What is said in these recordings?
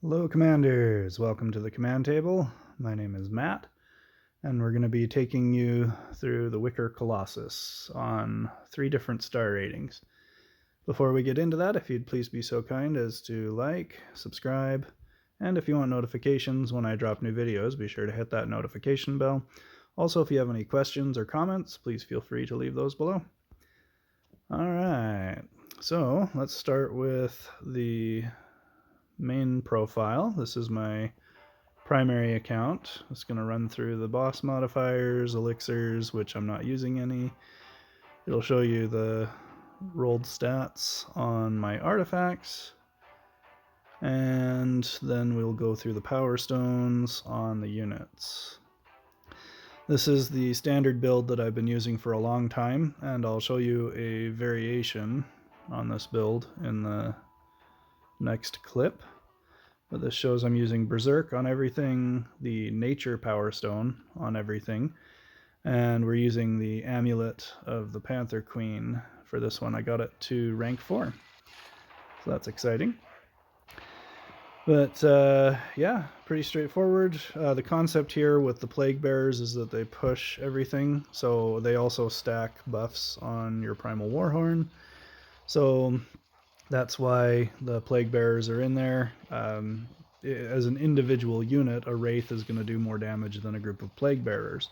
Hello Commanders, welcome to the command table. My name is Matt, and we're going to be taking you through the Wicker Colossus on 3 different star ratings. Before we get into that, if you'd please be so kind as to like, subscribe, and if you want notifications when I drop new videos, be sure to hit that notification bell. Also, if you have any questions or comments, please feel free to leave those below. Alright, so let's start with the main profile. This is my primary account. It's going to run through the boss modifiers, elixirs, which I'm not using any. It'll show you the rolled stats on my artifacts, and then we'll go through the power stones on the units. This is the standard build that I've been using for a long time, and I'll show you a variation on this build in the next clip. But this shows I'm using Berserk on everything, the Nature Power Stone on everything, and we're using the Amulet of the Panther Queen for this one. I got it to rank 4, so that's exciting. But yeah, pretty straightforward. The concept here with the Plague Bearers is that they push everything, so they also stack buffs on your Primal Warhorn. So that's why the Plague Bearers are in there. As an individual unit, a Wraith is going to do more damage than a group of Plague Bearers.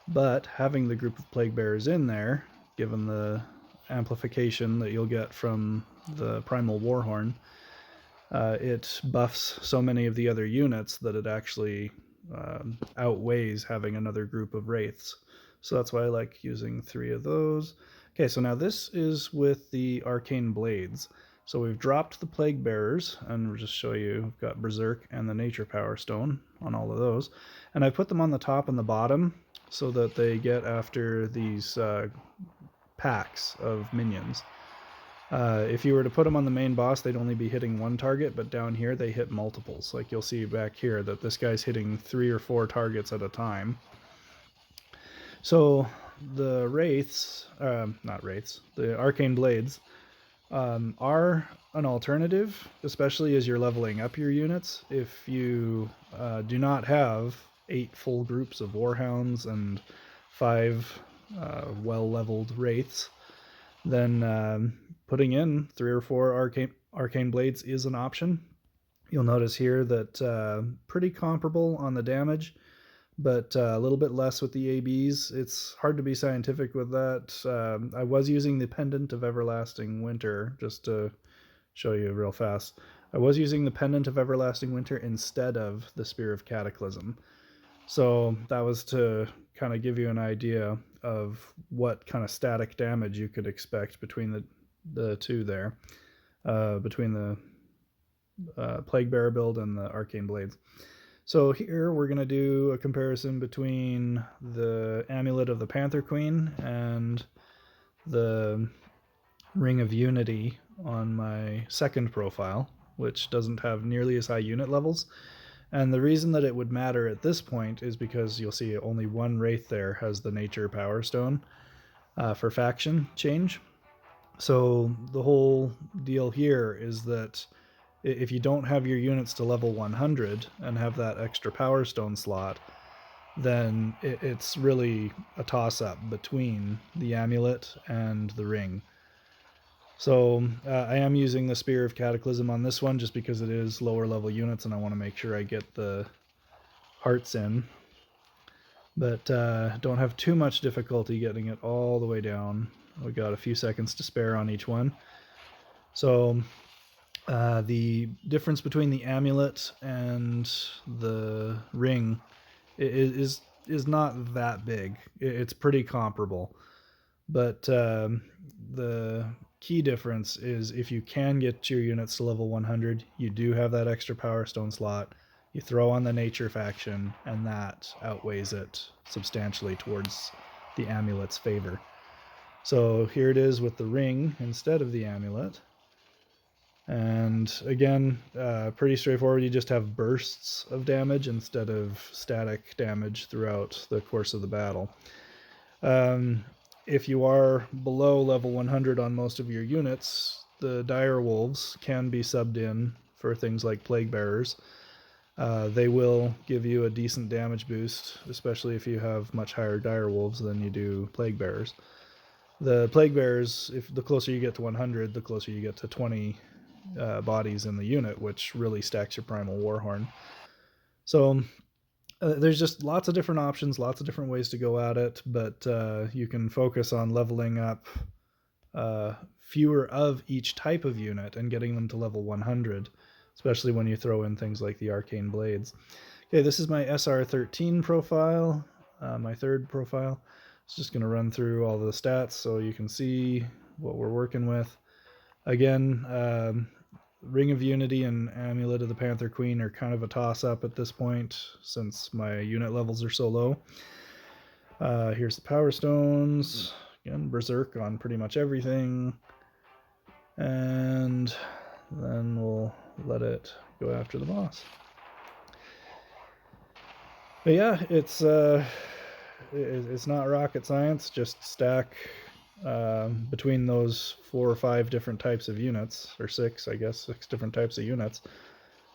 But having the group of Plague Bearers in there, given the amplification that you'll get from the Primal Warhorn, it buffs so many of the other units that it actually outweighs having another group of Wraiths. So that's why I like using 3 of those. Okay, so now this is with the Arcane Blades. So we've dropped the Plague Bearers, and we'll just show you, we've got Berserk and the Nature Power Stone on all of those. And I put them on the top and the bottom so that they get after these packs of minions. If you were to put them on the main boss, they'd only be hitting 1 target, but down here they hit multiples. Like you'll see back here that this guy's hitting 3 or 4 targets at a time. So the Wraiths, not Wraiths, the Arcane Blades are an alternative, especially as you're leveling up your units. If you do not have 8 full groups of Warhounds and 5 well-leveled Wraiths, then putting in 3 or 4 Arcane Blades is an option. You'll notice here that pretty comparable on the damage, but a little bit less with the ABs. It's hard to be scientific with that. I was using the Pendant of Everlasting Winter, just to show you real fast. I was using the Pendant of Everlasting Winter instead of the Spear of Cataclysm. So that was to kind of give you an idea of what kind of static damage you could expect between the two there, between the Plague Bearer build and the Arcane Blades. So here we're going to do a comparison between the Amulet of the Panther Queen and the Ring of Unity on my second profile, which doesn't have nearly as high unit levels. And the reason that it would matter at this point is because you'll see only 1 Wraith there has the Nature Power Stone for faction change. So the whole deal here is that if you don't have your units to level 100 and have that extra Power Stone slot, then it's really a toss-up between the Amulet and the Ring. So I am using the Spear of Cataclysm on this one just because it is lower level units and I want to make sure I get the hearts in. But don't have too much difficulty getting it all the way down. We got a few seconds to spare on each one. So the difference between the Amulet and the Ring is not that big. It's pretty comparable. But the key difference is if you can get your units to level 100, you do have that extra Power Stone slot. You throw on the Nature faction, and that outweighs it substantially towards the Amulet's favor. So here it is with the Ring instead of the Amulet. And again, pretty straightforward. You just have bursts of damage instead of static damage throughout the course of the battle. If you are below level 100 on most of your units, the Dire Wolves can be subbed in for things like Plague Bearers. They will give you a decent damage boost, especially if you have much higher dire wolves than you do Plague Bearers. The Plague Bearers, if the closer you get to 100, the closer you get to 20 bodies in the unit, which really stacks your Primal Warhorn. So there's just lots of different options, lots of different ways to go at it, but you can focus on leveling up fewer of each type of unit and getting them to level 100, especially when you throw in things like the Arcane Blades. Okay, this is my SR13 profile, my third profile. It's just going to run through all the stats so you can see what we're working with. Again, Ring of Unity and Amulet of the Panther Queen are kind of a toss-up at this point since my unit levels are so low. Here's the Power Stones. Again, Berserk on pretty much everything. And then we'll let it go after the boss. But yeah, it's not rocket science. Just stack between those 4 or 5 different types of units, or 6, I guess, 6 different types of units,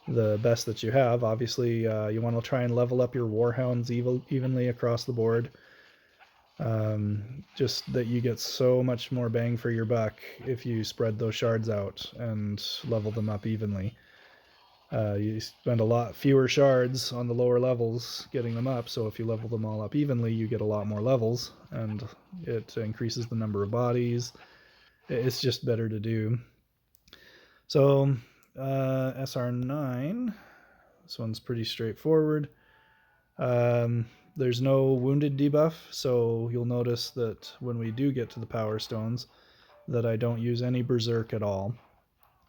the best that you have. Obviously, you want to try and level up your Warhounds evenly across the board. Just that you get so much more bang for your buck if you spread those shards out and level them up evenly. You spend a lot fewer shards on the lower levels getting them up, so if you level them all up evenly, you get a lot more levels, and it increases the number of bodies. It's just better to do. So, SR9, this one's pretty straightforward. There's no wounded debuff, so you'll notice that when we do get to the Power Stones, that I don't use any Berserk at all.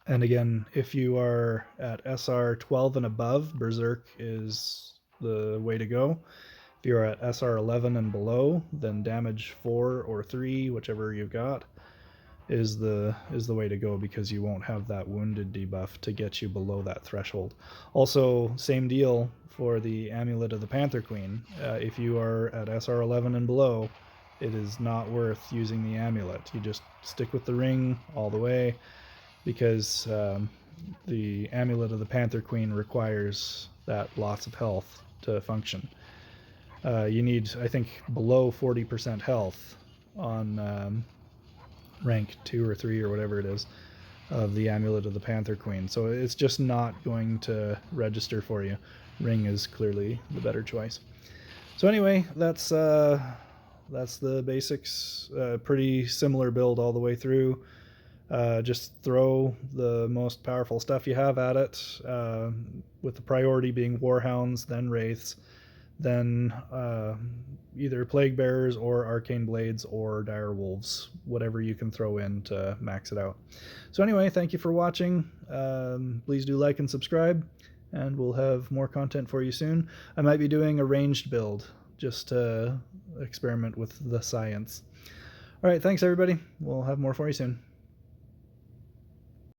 And again, if you are at SR12 and above, Berserk is the way to go. If you're at SR11 and below, then damage 4 or 3, whichever you've got, is the way to go, because you won't have that wounded debuff to get you below that threshold. Also, same deal for the Amulet of the Panther Queen. If you are at SR11 and below, it is not worth using the Amulet. You just stick with the ring all the way, because the Amulet of the Panther Queen requires that lots of health to function. You need, I think, below 40% health on rank 2 or 3 or whatever it is of the Amulet of the Panther Queen. So it's just not going to register for you. Ring is clearly the better choice. So anyway, that's the basics. Pretty similar build all the way through. Just throw the most powerful stuff you have at it, with the priority being Warhounds, then Wraiths, then either Plague Bearers or Arcane Blades or Dire Wolves, whatever you can throw in to max it out. So anyway, thank you for watching. Please do like and subscribe, and we'll have more content for you soon. I might be doing a ranged build, just to experiment with the science. Alright, thanks everybody. We'll have more for you soon.